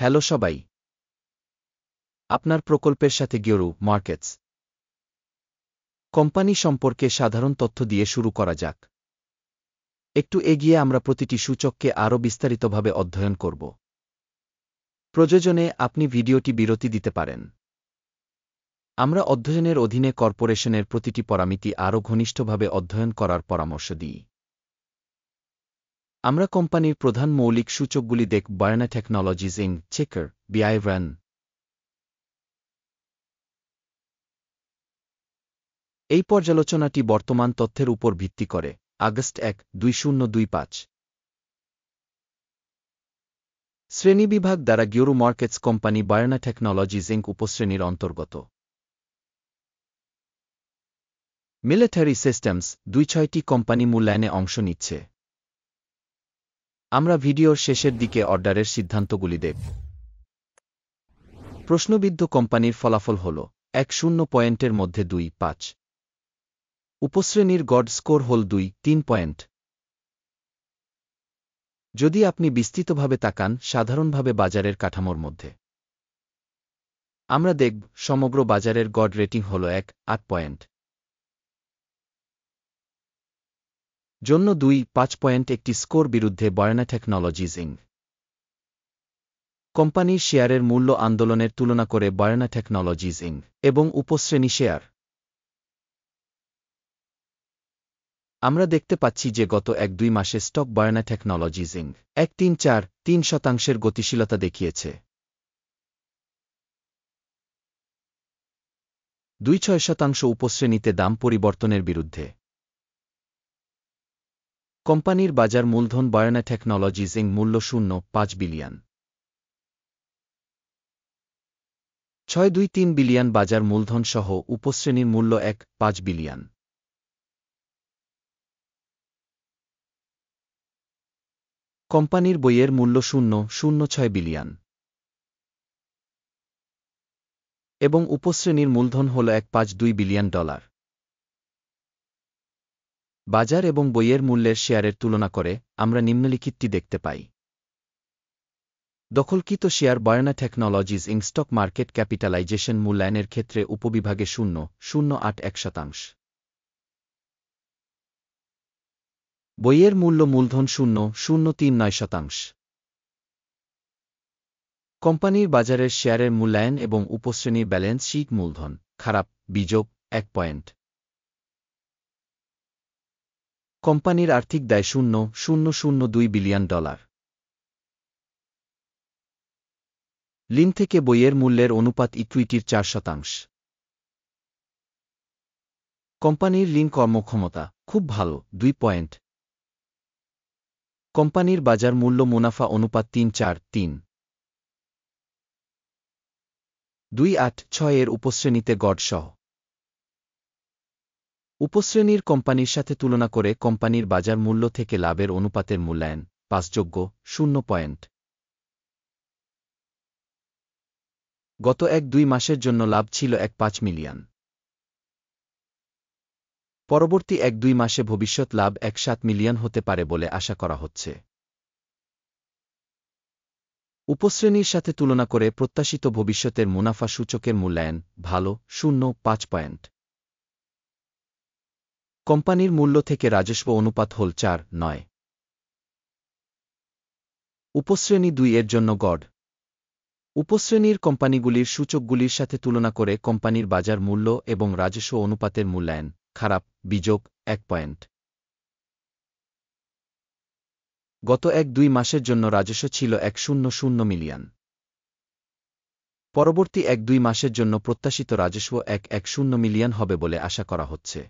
Hello সবাই, আপনার প্রকল্পের সাথে গিওরু মার্কেটস কোম্পানি সম্পর্কে সাধারণ তথ্য দিয়ে শুরু করা যাক। একটু এগিয়ে আমরা প্রতিটি সূচককে আরও বিস্তারিতভাবে অধ্যয়ন করব। প্রয়োজনে আপনি ভিডিওটি বিরতি দিতে পারেন। আমরা অধ্যয়নের অধীনে কর্পোরেশনের প্রতিটি পরামিতি আরও ঘনিষ্ঠভাবে অধ্যয়ন করার পরামর্শ দিই। আমরা কোম্পানির প্রধান মৌলিক সূচকগুলি দেখব: বার্না টেকনোলজিজ ইং চেকার বিআইরান। এই পর্যালোচনাটি বর্তমান তথ্যের উপর ভিত্তি করে আগস্ট 1, 2025 শ্রেণীবিভাগ দ্বারা গিওরু মার্কেটস কোম্পানি বার্না টেকনোলজিজ ইংক উপশ্রেণীর অন্তর্গত। মিলিটারি সিস্টেমস 2-6টি কোম্পানি মূল্যায়নে অংশ নিচ্ছে। আমরা ভিডিওর শেষের দিকে অর্ডারের সিদ্ধান্তগুলি দেখব। প্রশ্নবিদ্ধ কোম্পানির ফলাফল হল 1-0 পয়েন্টের মধ্যে 2-5। উপশ্রেণীর গড় স্কোর হল 2-3 পয়েন্ট। যদি আপনি বিস্তৃতভাবে তাকান সাধারণভাবে বাজারের কাঠামোর মধ্যে, আমরা দেখব সমগ্র বাজারের গড় রেটিং হল 1-8 পয়েন্ট। জন্য 2-5 পয়েন্ট একটি স্কোর বিরুদ্ধে বার্না টেকনোলজিজ ইং কোম্পানির শেয়ারের মূল্য আন্দোলনের তুলনা করে বার্না টেকনোলজিজ ইং এবং উপশ্রেণী শেয়ার। আমরা দেখতে পাচ্ছি যে গত 1-2 মাসে স্টক বার্না টেকনোলজিজ ইং 1-3-4-3% গতিশীলতা দেখিয়েছে। 2-6% উপশ্রেণীতে দাম পরিবর্তনের বিরুদ্ধে। কোম্পানির বাজার মূলধন বার্না টেকনোলজিজ ইং মূল্য 0.5 বিলিয়ন। 6.23 বিলিয়ন বাজার মূলধন সহ উপশ্রেণীর মূল্য 1.5 বিলিয়ন। কোম্পানির বইয়ের মূল্য 0.06 বিলিয়ন এবং উপশ্রেণীর মূলধন হল $1.52 বিলিয়ন। বাজার এবং বইয়ের মূল্যের শেয়ারের তুলনা করে আমরা নিম্নলিখিতটি দেখতে পাই। দখলকৃত শেয়ার বার্না টেকনোলজিজ ইং স্টক মার্কেট ক্যাপিটালাইজেশন মূল্যায়নের ক্ষেত্রে উপবিভাগে 0.81%। বইয়ের মূল্য মূলধন 0.039%। কোম্পানির বাজারের শেয়ারের মূল্যায়ন এবং উপশ্রেণীর ব্যালেন্স শীট মূলধন খারাপ বিযোগ 1 পয়েন্ট। কোম্পানির আর্থিক দায় 0.002 বিলিয়ন। ঋণ থেকে বইয়ের মূল্যের অনুপাত ইকুইটির 4%। কোম্পানির ঋণ কর্মক্ষমতা খুব ভালো 2 পয়েন্ট। কোম্পানির বাজার মূল্য মুনাফা অনুপাত 3-4-3। 2-8-6 এর উপশ্রেণীতে গড় সহ উপশ্রেণীর কোম্পানির সাথে তুলনা করে কোম্পানির বাজার মূল্য থেকে লাভের অনুপাতের মূল্যায়ন 5-0 পয়েন্ট। গত 1-2 মাসের জন্য লাভ ছিল 1.5 মিলিয়ন। পরবর্তী 1-2 মাসে ভবিষ্যৎ লাভ 1.7 মিলিয়ন হতে পারে বলে আশা করা হচ্ছে। উপশ্রেণীর সাথে তুলনা করে প্রত্যাশিত ভবিষ্যতের মুনাফা সূচকের মূল্যায়ন ভালো 0.5 পয়েন্ট। কোম্পানির মূল্য থেকে রাজস্ব অনুপাত হল 4-9। উপশ্রেণী 2 এর জন্য গড়। উপশ্রেণীর কোম্পানিগুলির সূচকগুলির সাথে তুলনা করে কোম্পানির বাজার মূল্য এবং রাজস্ব অনুপাতের মূল্যায়ন খারাপ বিযোগ 1 পয়েন্ট। গত 1-2 মাসের জন্য রাজস্ব ছিল 100 মিলিয়ন। পরবর্তী 1-2 মাসের জন্য প্রত্যাশিত রাজস্ব 110 মিলিয়ন হবে বলে আশা করা হচ্ছে।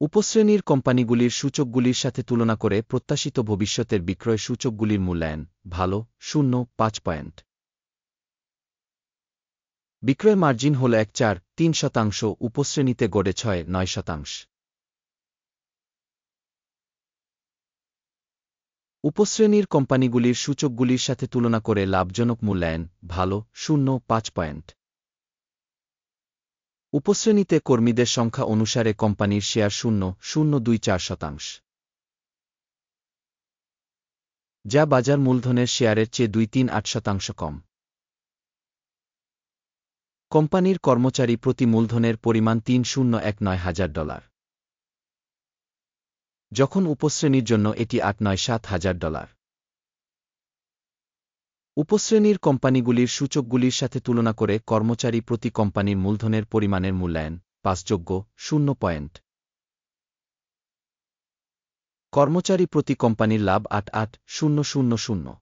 উপশ্রেণীর কোম্পানিগুলির সূচকগুলির সাথে তুলনা করে প্রত্যাশিত ভবিষ্যতের বিক্রয় সূচকগুলির মূল্যায়ন ভালো 0.5 পয়েন্ট। বিক্রয় মার্জিন হল 1.4-3%। উপশ্রেণীতে গড়ে 6-9%। উপশ্রেণীর কোম্পানিগুলির সূচকগুলির সাথে তুলনা করে লাভজনক মূল্যায়ন ভালো 0.5 পয়েন্ট। উপশ্রেণীতে কর্মীদের সংখ্যা অনুসারে কোম্পানির শেয়ার 0.024%। যা বাজার মূলধনের শেয়ারের চেয়ে 2.38% কম। কোম্পানির কর্মচারী প্রতি মূলধনের পরিমাণ $3,019,000, যখন উপশ্রেণীর জন্য এটি $8,97,000। উপশ্রেণীর কোম্পানিগুলির সূচকগুলির সাথে তুলনা করে কর্মচারী প্রতি কোম্পানির মূলধনের পরিমাণের মূল্যায়ন, পাসযোগ্য, 0 পয়েন্ট। কর্মচারী প্রতি কোম্পানির লাভ 88,000।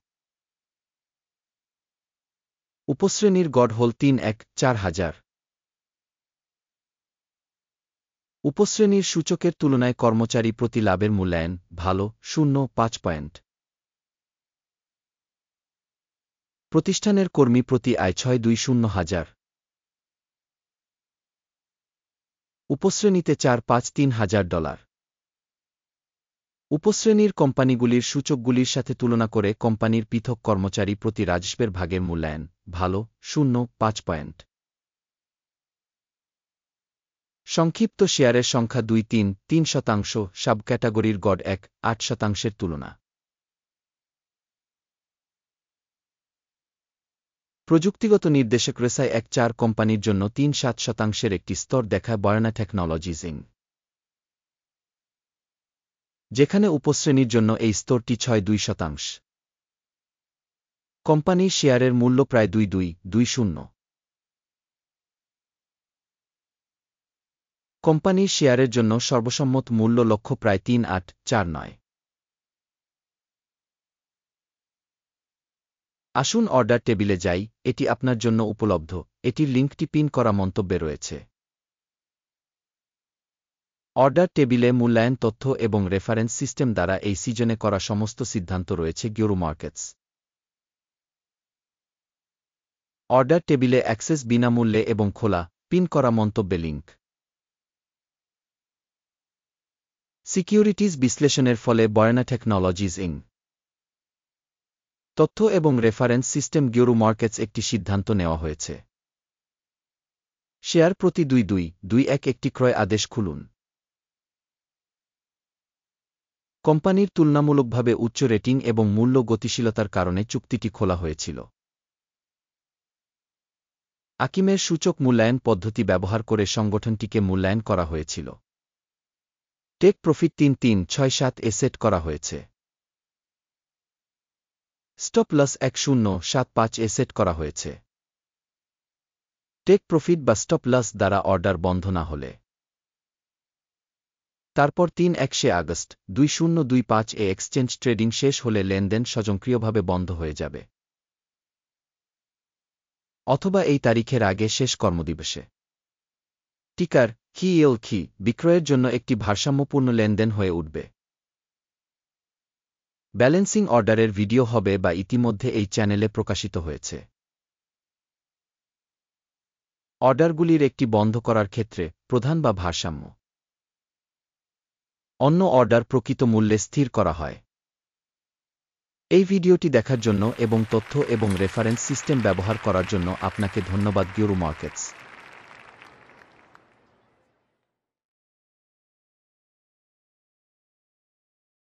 উপশ্রেণীর গড় হল 3,1,4,000। উপশ্রেণীর সূচকের তুলনায় কর্মচারী প্রতি লাভের মূল্যায়ন, ভালো, 0.5 পয়েন্ট। প্রতিষ্ঠানের কর্মী প্রতি আয় 6,200,000। উপশ্রেণীতে $4,5,3,000। উপশ্রেণীর কোম্পানিগুলির সূচকগুলির সাথে তুলনা করে কোম্পানির পৃথক কর্মচারী প্রতি রাজস্বের ভাগের মূল্যায়ন, ভালো, 0.5 পয়েন্ট। সংক্ষিপ্ত শেয়ারের সংখ্যা 2.3% সাব ক্যাটাগরির গড় 1.8%-এর তুলনা। প্রযুক্তিগত নির্দেশক রেসাই 1.4 কোম্পানির জন্য 3.7%-এর একটি স্তর দেখায় বয়ানা টেকনোলজিজ ইনক, যেখানে উপশ্রেণীর জন্য এই স্তরটি 6.2%। কোম্পানির শেয়ারের মূল্য প্রায় 2.220। কোম্পানির শেয়ারের জন্য সর্বসম্মত মূল্য লক্ষ্য প্রায় 3.849। আসুন অর্ডার টেবিলে যাই, এটি আপনার জন্য উপলব্ধ, এটির লিঙ্কটি পিন করা মন্তব্যে রয়েছে। অর্ডার টেবিলে মূল্যায়ন তথ্য এবং রেফারেন্স সিস্টেম দ্বারা এই সিজনে করা সমস্ত সিদ্ধান্ত রয়েছে গিওরু মার্কেটস। অর্ডার টেবিলে অ্যাক্সেস বিনামূল্যে এবং খোলা, পিন করা মন্তব্যে লিঙ্ক। সিকিউরিটিজ বিশ্লেষণের ফলে বয়ানা টেকনোলজিজ ইনক তথ্য এবং রেফারেন্স সিস্টেম গিওরু মার্কেটস একটি সিদ্ধান্ত নেওয়া হয়েছে। শেয়ার প্রতি 2.221 একটি ক্রয় আদেশ খুলুন। কোম্পানির তুলনামূলকভাবে উচ্চ রেটিং এবং মূল্য গতিশীলতার কারণে চুক্তিটি খোলা হয়েছিল। আকিমের সূচক মূল্যায়ন পদ্ধতি ব্যবহার করে সংগঠনটিকে মূল্যায়ন করা হয়েছিল। টেক প্রফিট 3.367 সেট করা হয়েছে। স্টপ লস 1075 সেট করা হয়েছে। টেক প্রফিট বা স্টপ লস দ্বারা অর্ডার বন্ধ না হলে। তারপর 3 আগস্ট 2025 এক্সচেঞ্জ ট্রেডিং শেষ হলে লেনদেন স্বয়ংক্রিয়ভাবে বন্ধ হয়ে যাবে, অথবা এই তারিখের আগে শেষ কর্মদিবসে। টিকার কি বিক্রয়ের জন্য একটি ভারসাম্যপূর্ণ লেনদেন হয়ে উঠবে। ব্যালেন্সিং অর্ডারের ভিডিও হবে বা ইতিমধ্যে এই চ্যানেলে প্রকাশিত হয়েছে। অর্ডারগুলির একটি বন্ধ করার ক্ষেত্রে প্রধান বা ভারসাম্য। অন্য অর্ডার প্রকৃত মূল্যে স্থির করা হয়। এই ভিডিওটি দেখার জন্য এবং তথ্য এবং রেফারেন্স সিস্টেম ব্যবহার করার জন্য আপনাকে ধন্যবাদ গিওরু মার্কেটস।